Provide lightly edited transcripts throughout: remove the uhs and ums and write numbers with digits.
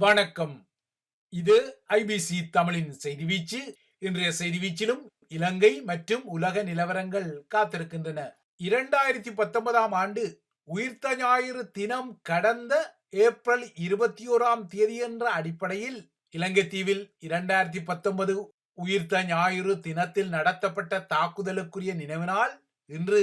வணக்கம். இது ஐபிசி தமிழின் செய்தி வீச்சு. இன்றைய செய்தி வீச்சிலும் இலங்கை மற்றும் உலக நிலவரங்கள் காத்திருக்கின்றன. 2019ஆம் ஆண்டு உயிர்த்த ஞாயிறு தினம் கடந்த ஏப்ரல் 21ஆம் தேதி என்ற அடிப்படையில் இலங்கை தீவில் 2019 உயிர்த்த ஞாயிறு தினத்தில் நடத்தப்பட்ட தாக்குதலுக்குரிய நினைவு நாள் இன்று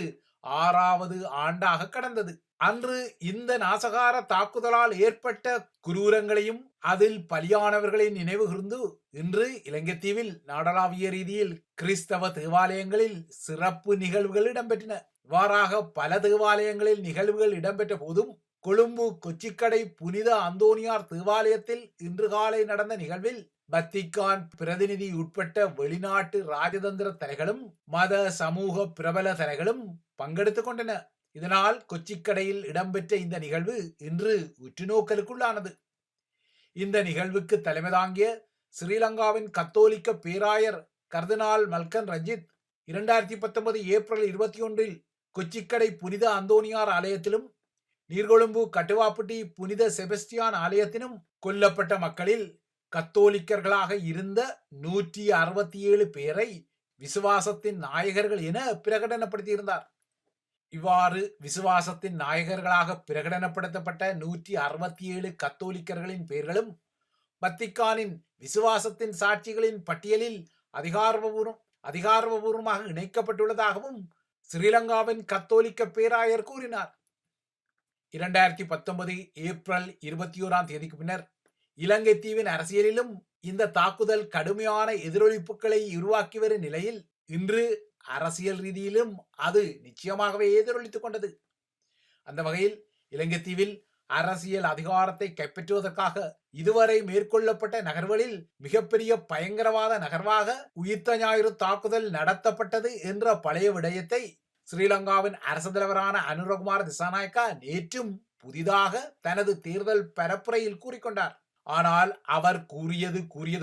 6வது ஆண்டாக கடந்தது. அன்று இந்த நாசகார தாக்குதலால் ஏற்பட்ட குரூரங்களையும் அதில் பலியானவர்களை நினைவு கூர்ந்து இன்று இலங்கை தீவில் நாடளாவிய ரீதியில் கிறிஸ்தவ தேவாலயங்களில் சிறப்பு நிகழ்வுகள் இடம்பெற்றன. இவ்வாறாக பல தேவாலயங்களில் நிகழ்வுகள் இடம்பெற்ற போதும் கொழும்பு கொச்சிக்கடை புனித அந்தோனியார் தேவாலயத்தில் இன்று காலை நடந்த நிகழ்வில் வத்திக்கான் பிரதிநிதி உட்பட்ட வெளிநாட்டு ராஜதந்திர தலைகளும் மத சமூக பிரபல தலைகளும் பங்கெடுத்துக் கொண்டன. இதனால் கொச்சிக்கடையில் இடம்பெற்ற இந்த நிகழ்வு இன்று உற்றுநோக்கலுக்குள்ளானது. இந்த நிகழ்வுக்கு தலைமை தாங்கிய ஸ்ரீலங்காவின் கத்தோலிக்க பேராயர் கர்தினால் மல்கன் ரஞ்சித் 2019 ஏப்ரல் 21 கொச்சிக்கடை புனித அந்தோனியார் ஆலயத்திலும் நீர்கொழும்பு கட்டுவாப்பட்டி புனித செபஸ்டியான் ஆலயத்திலும் கொல்லப்பட்ட மக்களில் கத்தோலிக்கர்களாக இருந்த 167 பேரை விசுவாசத்தின் நாயகர்கள் என பிரகடனப்படுத்தியிருந்தார். இவ்வாறு விசுவாசத்தின் நாயகர்களாக பிரகடனப்படுத்தப்பட்ட 167 கத்தோலிக்கர்களின் பெயர்களும் வத்திக்கானின் விசுவாசத்தின் சாட்சிகளின் பட்டியலில் அதிகாரபூர்வமாக இணைக்கப்பட்டுள்ளதாகவும் ஸ்ரீலங்காவின் கத்தோலிக்க பேராயர் கூறினார். 2019 ஏப்ரல் 21ஆம் தேதிக்கு பின்னர் இலங்கை தீவின் அரசியலிலும் இந்த தாக்குதல் கடுமையான எதிரொலிப்புகளை உருவாக்கி வரும் நிலையில் இன்று அரசியல் ரீதியிலும் அது நிச்சயமாகவே எதிரொலித்துக் கொண்டது. அந்த வகையில் இலங்கை தீவில் அரசியல் அதிகாரத்தை கைப்பற்றுவதற்காக இதுவரை மேற்கொள்ளப்பட்ட நகர்வுகளில் மிகப்பெரிய பயங்கரவாத நகர்வாக உயிர்த்த ஞாயிறு தாக்குதல் நடத்தப்பட்டது என்ற பழைய விடயத்தை ஸ்ரீலங்காவின் அரசு தலைவரான அனுரகுமார திசாநாயக்கா நேற்றும் புதிதாக தனது தேர்தல் பரப்புரையில் கூறிக்கொண்டார். ஆனால் அவர் கூறியது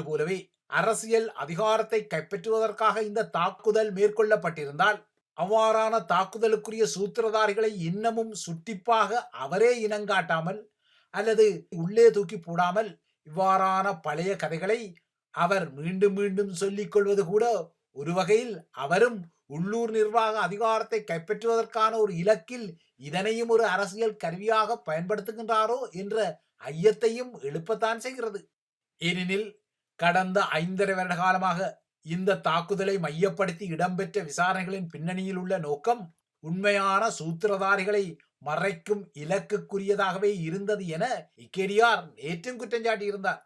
போலவே அரசியல் அதிகாரத்தை கைப்பற்றுவதற்காக இந்த தாக்குதல் மேற்கொள்ளப்பட்டிருந்தால் அவ்வாறான தாக்குதலுக்குரிய சூத்திரதாரிகளை இன்னமும் சுட்டிப்பாக அவரே இனங்காட்டாமல் அல்லது உள்ளே தூக்கி போடாமல் இவ்வாறான பழைய கதைகளை அவர் மீண்டும் மீண்டும் சொல்லிக் கொள்வது கூட ஒரு வகையில் அவரும் உள்ளூர் நிர்வாக அதிகாரத்தை கைப்பற்றுவதற்கான ஒரு இலக்கில் இதனையும் ஒரு அரசியல் கருவியாக பயன்படுத்துகின்றாரோ என்ற ஐயத்தையும் எழுப்பத்தான் செய்கிறது. ஏனெனில் கடந்த 5.5 வருட காலமாக இந்த தாக்குதலை மையப்படுத்தி இடம்பெற்ற விசாரணைகளின் பின்னணியில் உள்ள நோக்கம் உண்மையான சூத்திரதாரிகளை மறைக்கும் இலக்குக்குரியதாகவே இருந்தது என இக்கேடிஆர் நேற்றும் குற்றஞ்சாட்டியிருந்தார்.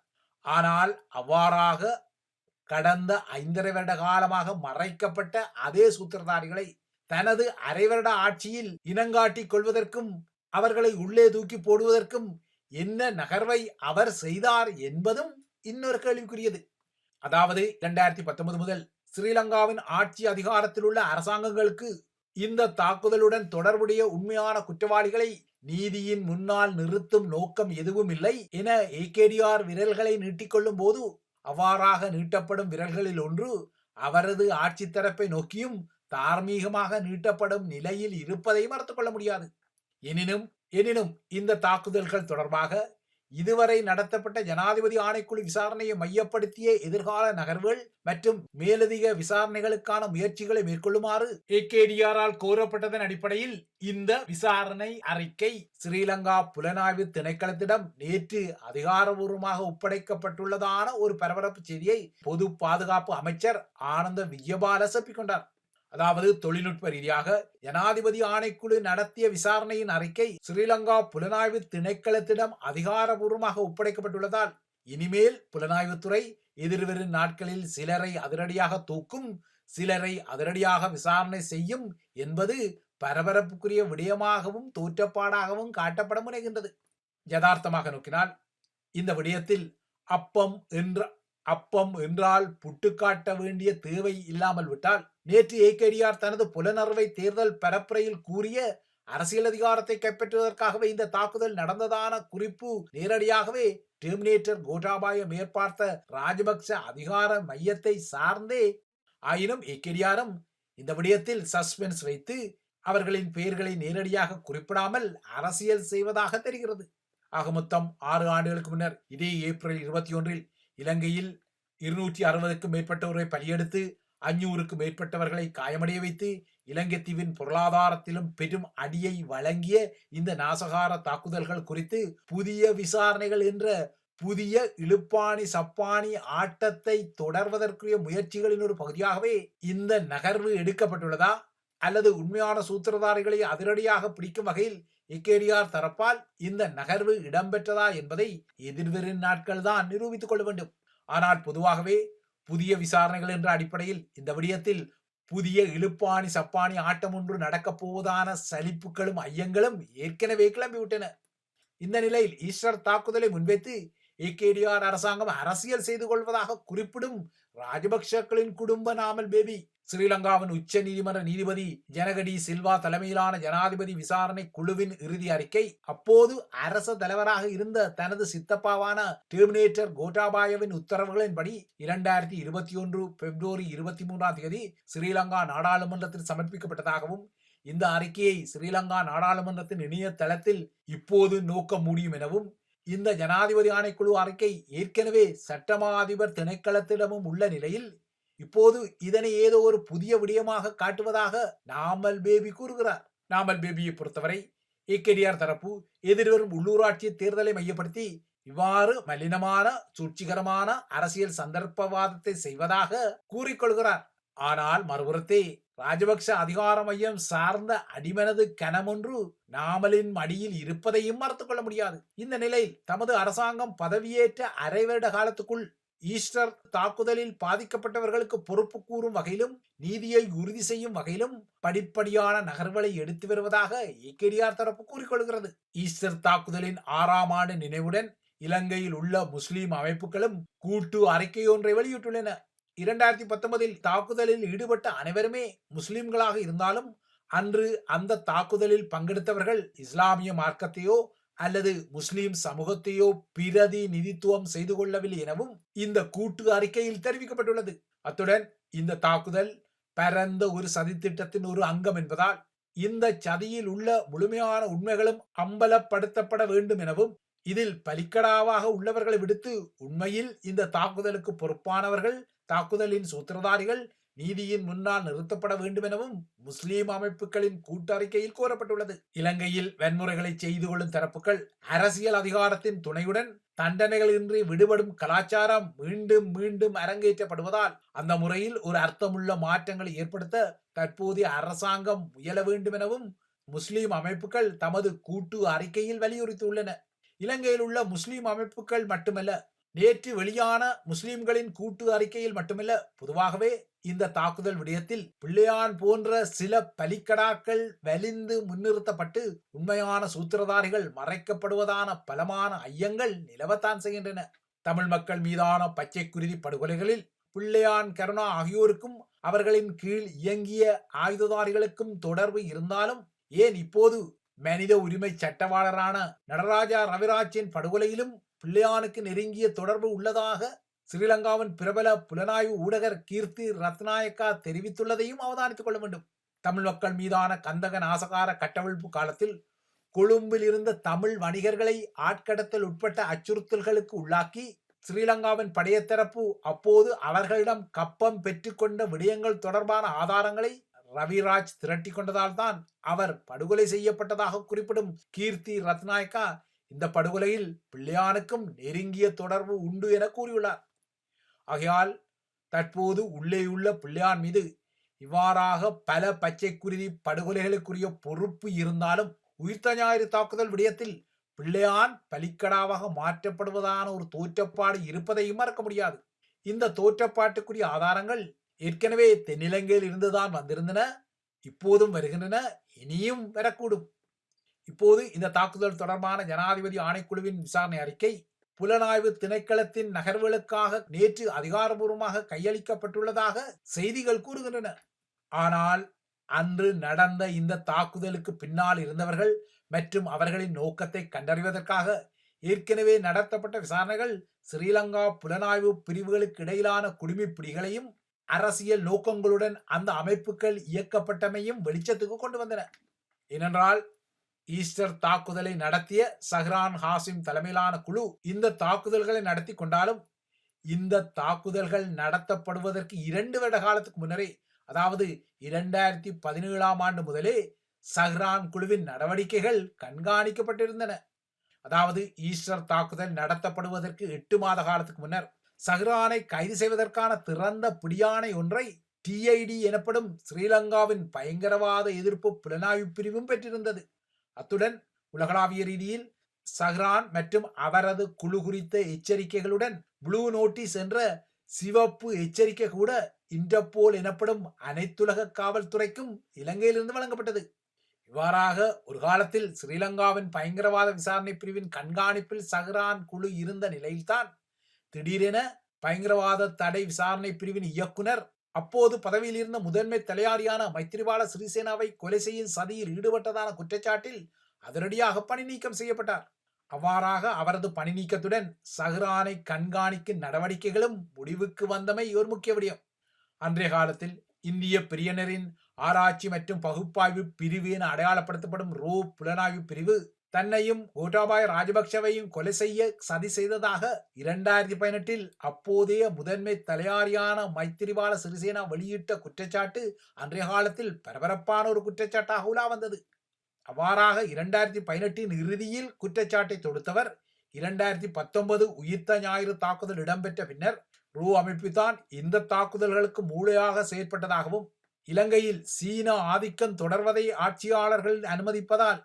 ஆனால் அவ்வாறாக கடந்த 5.5 வருட காலமாக மறைக்கப்பட்ட அதே சூத்திரதாரிகளை தனது அரை வருட ஆட்சியில் இனங்காட்டிக் கொள்வதற்கும் அவர்களை உள்ளே தூக்கி போடுவதற்கும் என்ன நகர்வை அவர் செய்தார் என்பதும் இன்னொரு கேள்விக்குரியது. அதாவது 2019 முதல் ஸ்ரீலங்காவின் ஆட்சி அதிகாரத்தில் உள்ள அரசாங்கங்களுக்கு இந்த தாக்குதலுடன் தொடர்புடைய உண்மையான குற்றவாளிகளை நீதியின் முன்னால் நிறுத்தும் நோக்கம் எதுவும் இல்லை என ஏகேடிஆர் விரல்களை நீட்டிக்கொள்ளும் போது அவ்வாறாக நீட்டப்படும் விரல்களில் ஒன்று அவரது ஆட்சி தரப்பை நோக்கியும் தார்மீகமாக நீட்டப்படும் நிலையில் இருப்பதை மறுத்துக் கொள்ள முடியாது. எனினும் இந்த தாக்குதல்கள் தொடர்பாக இதுவரை நடத்தப்பட்ட ஜனாதிபதி ஆணைக்குழு விசாரணையை மையப்படுத்திய எதிர்கால நகர்வுகள் மற்றும் மேலதிக விசாரணைகளுக்கான முயற்சிகளை மேற்கொள்ளுமாறு ஏகேடிஆரால் கோரப்பட்டதன் அடிப்படையில் இந்த விசாரணை அறிக்கை ஸ்ரீலங்கா புலனாய்வு திணைக்களத்திடம் நேற்று அதிகாரபூர்வமாக ஒப்படைக்கப்பட்டுள்ளதான ஒரு பரபரப்பு செய்தியை பொது பாதுகாப்பு அமைச்சர் ஆனந்த விஜயபால செப்பிக்கொண்டார். அதாவது தொழில்நுட்ப ரீதியாக ஜனாதிபதி ஆணைக்குழு நடத்திய விசாரணையின் அறிக்கை ஸ்ரீலங்கா புலனாய்வு திணைக்களத்திடம் அதிகாரபூர்வமாக ஒப்படைக்கப்பட்டுள்ளதால் இனிமேல் புலனாய்வுத்துறை எதிர்வரும் நாட்களில் சிலரை அதிரடியாக தூக்கும், சிலரை அதிரடியாக விசாரணை செய்யும் என்பது பரபரப்புக்குரிய விடயமாகவும் தோற்றப்பாடாகவும் காட்டப்பட முனைகின்றது. யதார்த்தமாக நோக்கினால் இந்த விடயத்தில் அப்பம் என்றால் புட்டு காட்ட வேண்டிய தேவை இல்லாமல் விட்டால் நேற்று ஏகேடிஆர் தனது புலனறுவை தேர்தல் பரப்புரையில் கூறிய அரசியல் அதிகாரத்தை கைப்பற்றுவதற்காகவே இந்த தாக்குதல் நடந்ததான குறிப்பு நேரடியாகவே டெர்மினேட்டர் கோட்டாபாய மேற்பார்த்த ராஜபக்ச அதிகார மையத்தை சார்ந்தே. ஆயினும் ஏகேடிஆரும் இந்த விடயத்தில் சஸ்பென்ஸ் வைத்து அவர்களின் பெயர்களை நேரடியாக குறிப்பிடாமல் அரசியல் செய்வதாக தெரிகிறது. ஆக மொத்தம் 6 ஆண்டுகளுக்கு முன்னர் இதே ஏப்ரல் 21 இலங்கையில் 260க்கும் மேற்பட்டோரை பலியெடுத்து 500க்கும் மேற்பட்டவர்களை காயமடைய வைத்து இலங்கை தீவின் பொருளாதாரத்திலும் பெரும் அடியை வழங்கிய இந்த நாசகார தாக்குதல்கள் குறித்து புதிய விசாரணைகள் என்ற புதிய இழுப்பாணி சப்பாணி ஆட்டத்தை தொடர்வதற்குரிய முயற்சிகளின் ஒரு பகுதியாகவே இந்த நகர்வு எடுக்கப்பட்டுள்ளதா அல்லது உண்மையான சூத்திரதாரிகளை அதிரடியாக பிடிக்கும் வகையில் இக்கேடிஆர் தரப்பால் இந்த நகர்வு இடம்பெற்றதா என்பதை எதிர்வரும் நாட்கள் தான் நிரூபித்துக் கொள்ள வேண்டும். ஆனால் பொதுவாகவே புதிய விசாரணைகள் என்ற அடிப்படையில் இந்த விடயத்தில் புதிய இழுப்பாணி சப்பாணி ஆட்டம் ஒன்று நடக்கப் போவதான சலிப்புகளும் ஐயங்களும் ஏற்கனவே கிளம்பிவிட்டன. இந்த நிலையில் ஈஸ்டர் தாக்குதலை முன்வைத்து ஏகேடிஆர் அரசாங்கம் அரசியல் செய்து கொள்வதாக குறிப்பிடும் ராஜபக்சக்களின் குடும்ப நாமல் பேபி ஸ்ரீலங்காவின் உச்ச நீதிமன்ற நீதிபதி ஜனகடி சில்வா தலைமையிலான ஜனாதிபதி விசாரணை குழுவின் இறுதி அறிக்கை அப்போது அரச தலைவராக இருந்த தனது சித்தப்பாவான டெர்மினேட்டர் கோட்டாபாயவின் உத்தரவுகளின்படி 2021 பிப்ரவரி 23 ஸ்ரீலங்கா நாடாளுமன்றத்தில் சமர்ப்பிக்கப்பட்டதாகவும் இந்த அறிக்கையை ஸ்ரீலங்கா நாடாளுமன்றத்தின் இணையதளத்தில் இப்போது நோக்க முடியும் எனவும் இந்த ஜனாதிபதி ஆணைக்குழு அறிக்கை ஏற்கனவே சட்டமா அதிபர் திணைக்களத்திடமும் உள்ள நிலையில் இப்போது இதனை ஏதோ ஒரு புதிய விடயமாக காட்டுவதாக நாமல் பேபி கூறுகிறார். நாமல் பேபியை பொறுத்தவரை ஏகேடிஆர் தரப்பு எதிர்வரும் உள்ளூராட்சி தேர்தலை மையப்படுத்தி இவ்வாறு மலினமான சூழ்ச்சிகரமான அரசியல் சந்தர்ப்பவாதத்தை செய்வதாக கூறிக்கொள்கிறார். ஆனால் மறுபுறத்தே ராஜபக்ஷ அதிகார மையம் சார்ந்த அடிமனது கனமொன்று நாமலின் மடியில் இருப்பதையும் மறுத்துக் கொள்ள முடியாது. இந்த நிலையில் தமது அரசாங்கம் பதவியேற்ற அரை வருட காலத்துக்குள் ஈஸ்டர் தாக்குதலில் பாதிக்கப்பட்டவர்களுக்கு பொறுப்பு கூறும் வகையிலும் நீதியை உறுதி செய்யும் வகையிலும் படிப்படியான நகர்வுகளை எடுத்து வருவதாக ஏகேடிஆர் தரப்பு கூறிக்கொள்கிறது. ஈஸ்டர் தாக்குதலின் 6ஆம் ஆண்டு நினைவுடன் இலங்கையில் உள்ள முஸ்லிம் அமைப்புகளும் கூட்டு அறிக்கை ஒன்றை வெளியிட்டுள்ளன. 2019 தாக்குதலில் ஈடுபட்ட அனைவருமே முஸ்லிம்களாக இருந்தாலும் அன்று அந்த தாக்குதலில் பங்கெடுத்தவர்கள் இஸ்லாமிய மார்க்கத்தையோ அல்லது முஸ்லிம் சமூகத்தையோ பிரதிநிதித்துவம் செய்து கொள்ளவில்லை எனவும் இந்த கூட்டு அறிக்கையில் தெரிவிக்கப்பட்டுள்ளது. அத்துடன் இந்த தாக்குதல் பரந்த ஒரு சதித்திட்டத்தின் ஒரு அங்கம் என்பதால் இந்த சதியில் உள்ள முழுமையான உண்மைகளும் அம்பலப்படுத்தப்பட வேண்டும் எனவும் இதில் பலிக்கடாவாக உள்ளவர்களை விடுத்து உண்மையில் இந்த தாக்குதலுக்கு பொறுப்பானவர்கள் தாக்குதலின் சூத்திரதாரிகள் நீதியின் முன்னால் நிறுத்தப்பட வேண்டும் எனவும் முஸ்லிம் அமைப்புகளின் கூட்டறிக்கையில் கூறப்பட்டுள்ளது. இலங்கையில் வன்முறைகளை செய்து கொள்ளும் தரப்புகள் அரசியல் அதிகாரத்தின் துணையுடன் தண்டனைகள் இன்றி விடுபடும் கலாச்சாரம் மீண்டும் மீண்டும் அரங்கேற்றப்படுவதால் அந்த முறையில் ஒரு அர்த்தமுள்ள மாற்றங்களை ஏற்படுத்த தற்போதைய அரசாங்கம் முயல வேண்டும் எனவும் முஸ்லிம் அமைப்புகள் தமது கூட்டு அறிக்கையில் வலியுறுத்தியுள்ளன. இலங்கையில் உள்ள முஸ்லிம் அமைப்புகள் மட்டுமல்ல, நேற்று வெளியான முஸ்லிம்களின் கூட்டு அறிக்கையில் மட்டுமல்ல, பொதுவாகவே இந்த தாக்குதல் விடயத்தில் பிள்ளையான் போன்ற சில பலிக்கடாக்கள் வலிந்து முன்னிறுத்தப்பட்டு உண்மையான சூத்திரதாரிகள் மறைக்கப்படுவதான பலமான ஐயங்கள் நிலவத்தான் செய்கின்றன. தமிழ் மக்கள் மீதான பச்சை குருதி படுகொலைகளில் பிள்ளையான், கருணா ஆகியோருக்கும் அவர்களின் கீழ் இயங்கிய ஆயுததாரிகளுக்கும் தொடர்பு இருந்தாலும் ஏன் இப்போது மனித உரிமை சட்டவாளரான நடராஜா ரவிராஜின் படுகொலையிலும் பிள்ளையானுக்கு நெருங்கிய தொடர்பு உள்ளதாக ஸ்ரீலங்காவின் பிரபல புலனாய்வு ஊடகர் கீர்த்தி ரத்நாயக்கா தெரிவித்துள்ளதையும் அவதானித்துக் கொள்ள வேண்டும். தமிழ் மக்கள் மீதான கந்தக நாசகார கட்டவிழ்ப்பு காலத்தில் கொழும்பில் இருந்த தமிழ் வணிகர்களை ஆட்கடத்தல் உட்பட்ட அச்சுறுத்தல்களுக்கு உள்ளாக்கி ஸ்ரீலங்காவின் படையத்தரப்பு அப்போது அவர்களிடம் கப்பம் பெற்றுக்கொண்ட விடயங்கள் தொடர்பான ஆதாரங்களை ரவிராஜ் திரட்டி கொண்டதால் தான் அவர் படுகொலை செய்யப்பட்டதாக குறிப்பிடும் கீர்த்தி ரத்நாயக்கா இந்த படுகொலையில் பிள்ளையானுக்கும் நெருங்கிய தொடர்பு உண்டு என கூறியுள்ளார். ஆகையால் தற்போது உள்ளேயுள்ள பிள்ளையான் மீது இவ்வாறாக பல பச்சை குருதி படுகொலைகளுக்குரிய பொறுப்பு இருந்தாலும் உயிர்த்த ஞாயிறு தாக்குதல் விடயத்தில் பிள்ளையான் பலிக்கடாவாக மாற்றப்படுவதான ஒரு தோற்றப்பாடு இருப்பதையும் மறக்க முடியாது. இந்த தோற்றப்பாட்டுக்குரிய ஆதாரங்கள் ஏற்கனவே தென்னிலங்கையில் இருந்துதான் வந்திருந்தன, இப்போதும் வருகின்றன, இனியும் வரக்கூடும். இப்போது இந்த தாக்குதல் தொடர்பான ஜனாதிபதி ஆணைக்குழுவின் விசாரணை அறிக்கை புலனாய்வு திணைக்களத்தின் நகர்வுகளுக்காக நேற்று அதிகாரபூர்வமாக கையளிக்கப்பட்டுள்ளதாக செய்திகள் கூறுகின்றன. ஆனால் அன்று நடந்த இந்த தாக்குதலுக்கு பின்னால் இருந்தவர்கள் மற்றும் அவர்களின் நோக்கத்தை கண்டறிவதற்காக ஏற்கனவே நடத்தப்பட்ட விசாரணைகள் ஸ்ரீலங்கா புலனாய்வு பிரிவுகளுக்கு இடையிலான குடிமிப்பிடிகளையும் அரசியல் நோக்கங்களுடன் அந்த அமைப்புகள் இயக்கப்பட்டமையும் வெளிச்சத்துக்கு கொண்டு வந்தன. ஏனென்றால் ஈஸ்டர் தாக்குதலை நடத்திய சஹ்ரான் ஹாசிம் தலைமையிலான குழு இந்த தாக்குதல்களை நடத்தி கொண்டாலும் இந்த தாக்குதல்கள் நடத்தப்படுவதற்கு 2 வருட காலத்துக்கு முன்னரே, அதாவது 2017ஆம் ஆண்டு முதலே சஹ்ரான் குழுவின் நடவடிக்கைகள் கண்காணிக்கப்பட்டிருந்தன. அதாவது ஈஸ்டர் தாக்குதல் நடத்தப்படுவதற்கு 8 மாத காலத்துக்கு முன்னர் சஹ்ரானை கைது செய்வதற்கான திறந்த பிடியாணை ஒன்றை டிஐடி எனப்படும் ஸ்ரீலங்காவின் பயங்கரவாத எதிர்ப்பு புலனாய்வு பிரிவும் பெற்றிருந்தது. அத்துடன் உலகளாவிய ரீதியில் சஹ்ரான் மற்றும் அவரது குழு குறித்த எச்சரிக்கைகளுடன் ப்ளூ நோட்டீஸ் என்ற சிவப்பு எச்சரிக்கை கூட இன்டர்போல் எனப்படும் அனைத்துலக காவல்துறைக்கும் இலங்கையிலிருந்து வழங்கப்பட்டது. இவ்வாறாக ஒரு காலத்தில் ஸ்ரீலங்காவின் பயங்கரவாத விசாரணை பிரிவின் கண்காணிப்பில் சஹ்ரான் குழு இருந்த நிலையில்தான் திடீரென பயங்கரவாத தடை விசாரணை பிரிவின் இயக்குனர், அப்போது பதவியில் இருந்த முதன்மை தலையாரியான மைத்திரிபால சிறிசேனாவை கொலை செய்யும் சதியில் ஈடுபட்டதான குற்றச்சாட்டில் அதிரடியாக பணி நீக்கம் செய்யப்பட்டார். அவ்வாறாக அவரது பணி நீக்கத்துடன் சஹ்ரானை கண்காணிக்கும் நடவடிக்கைகளும் முடிவுக்கு வந்தமை ஒரு முக்கிய விடயம். அன்றைய காலத்தில் இந்திய பிரியனரின் ஆராய்ச்சி மற்றும் பகுப்பாய்வு பிரிவு என அடையாளப்படுத்தப்படும் ரோ புலனாய்வு பிரிவு தன்னையும் கோட்டாபாய ராஜபக்சவையும் கொலை செய்ய சதி செய்ததாக 2018 அப்போதைய முதன்மை தலையாரியான மைத்திரிபால சிறிசேனா வெளியிட்ட குற்றச்சாட்டு அன்றைய காலத்தில் பரபரப்பான ஒரு குற்றச்சாட்டாக உலா வந்தது. அவ்வாறாக 2018 இறுதியில் குற்றச்சாட்டை தொடுத்தவர் 2019 உயிர்த்த ஞாயிறு தாக்குதல் இடம்பெற்ற பின்னர் ரூ அமைப்பு தான் இந்த தாக்குதல்களுக்கு மூளையாக செயற்பட்டதாகவும், இலங்கையில் சீன ஆதிக்கம் தொடர்வதை ஆட்சியாளர்கள் அனுமதிப்பதால்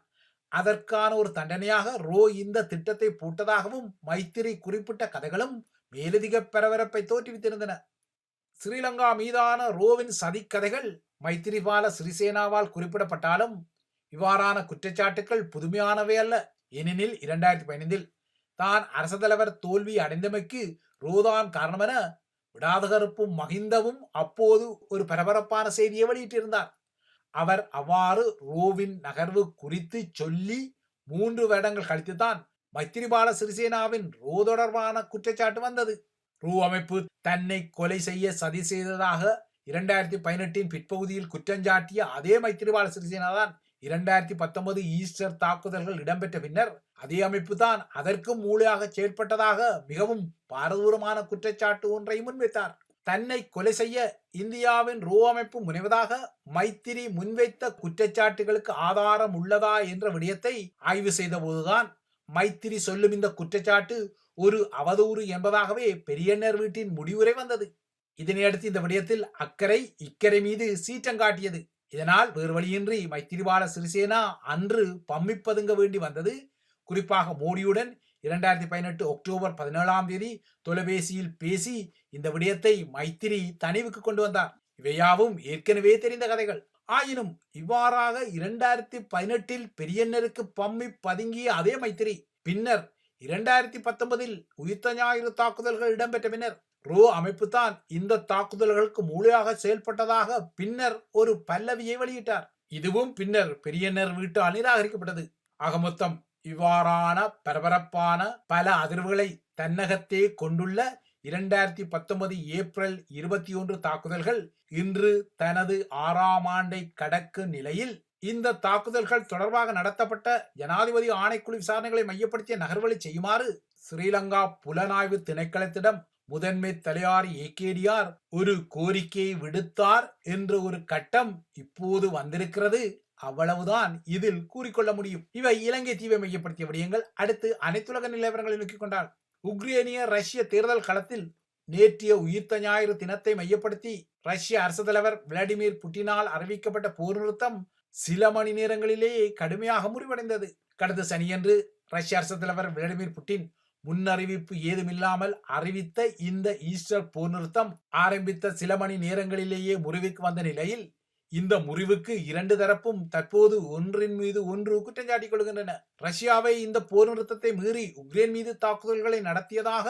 அதற்கான ஒரு தண்டனையாக ரோ இந்த திட்டத்தை போட்டதாகவும் மைத்திரி குறிப்பிட்ட கதைகளும் மேலதிக பரபரப்பை தோற்றுவித்திருந்தன. ஸ்ரீலங்கா மீதான ரோவின் சதிக்கதைகள் மைத்திரிபால சிறிசேனாவால் குறிப்பிடப்பட்டாலும் இவ்வாறான குற்றச்சாட்டுக்கள் புதுமையானவை அல்ல. ஏனெனில் 2015 தான் அரசு தலைவர் தோல்வி அடைந்தமைக்கு ரோதான் காரணமென விடாதகருப்பும் மகிந்தவும் அப்போது ஒரு பரபரப்பான செய்தியை வெளியிட்டிருந்தார். அவர் அவ்வாறு ரோவின் நகர்வு குறித்து சொல்லி 3 வருடங்கள் கழித்துதான் மைத்திரிபால சிறிசேனாவின் ரோ தொடர்பான குற்றச்சாட்டு வந்தது. ரோ அமைப்பு தன்னை கொலை செய்ய சதி செய்ததாக 2018 பிற்பகுதியில் குற்றஞ்சாட்டிய அதே மைத்திரிபால சிறிசேனா தான் 2019 ஈஸ்டர் தாக்குதல்கள் இடம்பெற்ற பின்னர் அதே அமைப்பு தான் அதற்கும் மூளையாக செயற்பட்டதாக மிகவும் பாரதூரமான குற்றச்சாட்டு ஒன்றை முன்வைத்தார். தன்னை கொலை செய்ய இந்தியாவின் ரோ அமைப்பு முனைவதாக மைத்திரி முன்வைத்த குற்றச்சாட்டுகளுக்கு ஆதாரம் உள்ளதா என்ற விடயத்தை ஆய்வு செய்த போதுதான் மைத்திரி சொல்லும் இந்த குற்றச்சாட்டு ஒரு அவதூறு என்பதாகவே பெரியண்ணர் வீட்டின் முடிவுரை வந்தது. இதனையடுத்து இந்த விடயத்தில் அக்கறை இக்கரை மீது சீற்றம் காட்டியது. இதனால் வேறு வழியின்றி மைத்திரிபால சிறிசேனா அன்று பம்மி பதுங்க வேண்டி வந்தது. குறிப்பாக மோடியுடன் 2018 அக்டோபர் 17 தொலைபேசியில் பேசி இந்த விடயத்தை மைத்திரி தனிவுக்கு கொண்டு வந்தார். இவையாவும் ஏற்கனவே தெரிந்த கதைகள். ஆயினும் இவ்வாறாக 2018 பெரியண்ணருக்கு பம்மி பதுங்கிய அதே மைத்திரி பின்னர் 2019 உயிர்த்த ஞாயிறு தாக்குதல்கள் இடம்பெற்ற பின்னர் ரோ அமைப்பு தான் இந்த தாக்குதல்களுக்கு மூளையாக செயல்பட்டதாக பின்னர் ஒரு பல்லவியை வெளியிட்டார். இதுவும் பின்னர் பெரியண்ணர் வீட்டால் நிராகரிக்கப்பட்டது. ஆக மொத்தம் இவ்வாறான பரபரப்பான பல அதிர்வுகளை தன்னகத்தே கொண்டுள்ள 2019 ஏப்ரல் 21 தாக்குதல்கள் இன்று தனது 6ஆம் ஆண்டை கடக்கும் நிலையில் இந்த தாக்குதல்கள் தொடர்பாக நடத்தப்பட்ட ஜனாதிபதி ஆணைக்குழு விசாரணைகளை மையப்படுத்திய நகர்வுகளை செய்யுமாறு ஸ்ரீலங்கா புலனாய்வு திணைக்களத்திடம் முதன்மை தலையாரி ஏகேடிஆர் ஒரு கோரிக்கையை விடுத்தார் என்ற ஒரு கட்டம் இப்போது வந்திருக்கிறது. அவ்வளவுதான் இதில் கூறிக்கொள்ள முடியும். இவை இலங்கை தீவை மையப்படுத்திய விடயங்கள். அடுத்து அனைத்துலக நிலவரங்களை நோக்கிக் கொண்டால், உக்ரேனிய ரஷ்ய தேர்தல் களத்தில் நேற்றைய உயிர்த்த ஞாயிறு தினத்தை மையப்படுத்தி ரஷ்ய அரசு தலைவர் விளாடிமிர் புட்டினால் அறிவிக்கப்பட்ட போர் நிறுத்தம் சில மணி நேரங்களிலேயே கடுமையாக முறிவடைந்தது. கடந்த சனியன்று ரஷ்ய அரசு தலைவர் விளாடிமிர் புட்டின் முன்னறிவிப்பு ஏதுமில்லாமல் அறிவித்த இந்த ஈஸ்டர் போர் நிறுத்தம் ஆரம்பித்த சில மணி நேரங்களிலேயே முறிவுக்கு வந்த நிலையில் இந்த முறிவுக்கு 2 தரப்பும் தற்போது ஒன்றின் மீது ஒன்று குற்றஞ்சாட்டிக் கொள்கின்றன. ரஷ்யாவை இந்த போர் நிறுத்தத்தை மீறி உக்ரைன் மீது தாக்குதல்களை நடத்தியதாக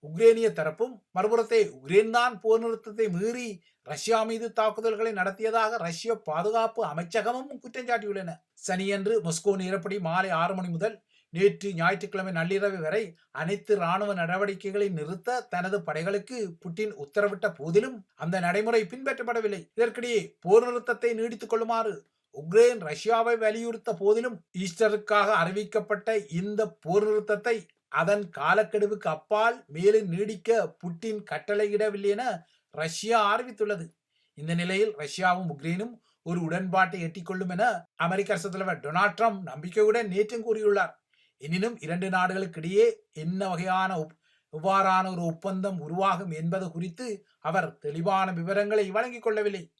உக்ரேனிய தரப்பும், மறுபுறத்தை உக்ரைன் தான் போர் நிறுத்தத்தை மீறி ரஷ்யா மீது தாக்குதல்களை நடத்தியதாக ரஷ்ய பாதுகாப்பு அமைச்சகமும் குற்றஞ்சாட்டியுள்ளன. சனியன்று மொஸ்கோ நேரப்படி மாலை 6 மணி முதல் நேற்று ஞாயிற்றுக்கிழமை நள்ளிரவு வரை அனைத்து இராணுவ நடவடிக்கைகளை நிறுத்த தனது படைகளுக்கு புட்டின் உத்தரவிட்ட போதிலும் அந்த நடைமுறை பின்பற்றப்படவில்லை. இதற்கிடையே போர் நிறுத்தத்தை நீடித்துக் கொள்ளுமாறு உக்ரைன் ரஷ்யாவை வலியுறுத்த போதிலும் ஈஸ்டருக்காக அறிவிக்கப்பட்ட இந்த போர் நிறுத்தத்தை அதன் காலக்கெடுவுக்கு அப்பால் மேலும் நீடிக்க புட்டின் கட்டளையிடவில்லை என ரஷ்யா அறிவித்துள்ளது. இந்த நிலையில் ரஷ்யாவும் உக்ரைனும் ஒரு உடன்பாட்டை எட்டிக்கொள்ளும் என அமெரிக்க அரசு தலைவர் டொனால்ட் ட்ரம்ப் நம்பிக்கையுடன் நேற்றும் கூறியுள்ளார். எனினும் இரண்டு நாடுகளுக்கிடையே என்ன வகையான எவ்வாறான ஒரு ஒப்பந்தம் உருவாகும் என்பது குறித்து அவர் தெளிவான விவரங்களை வழங்கிக் கொள்ளவில்லை.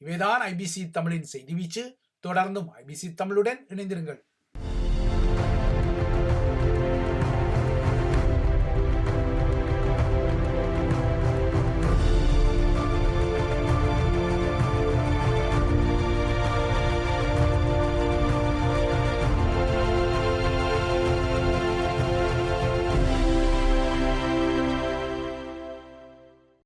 இவைதான் ஐபிசி தமிழின் செய்தி வீச்சு. தொடர்ந்தும் ஐபிசி தமிழுடன் இணைந்திருங்கள்.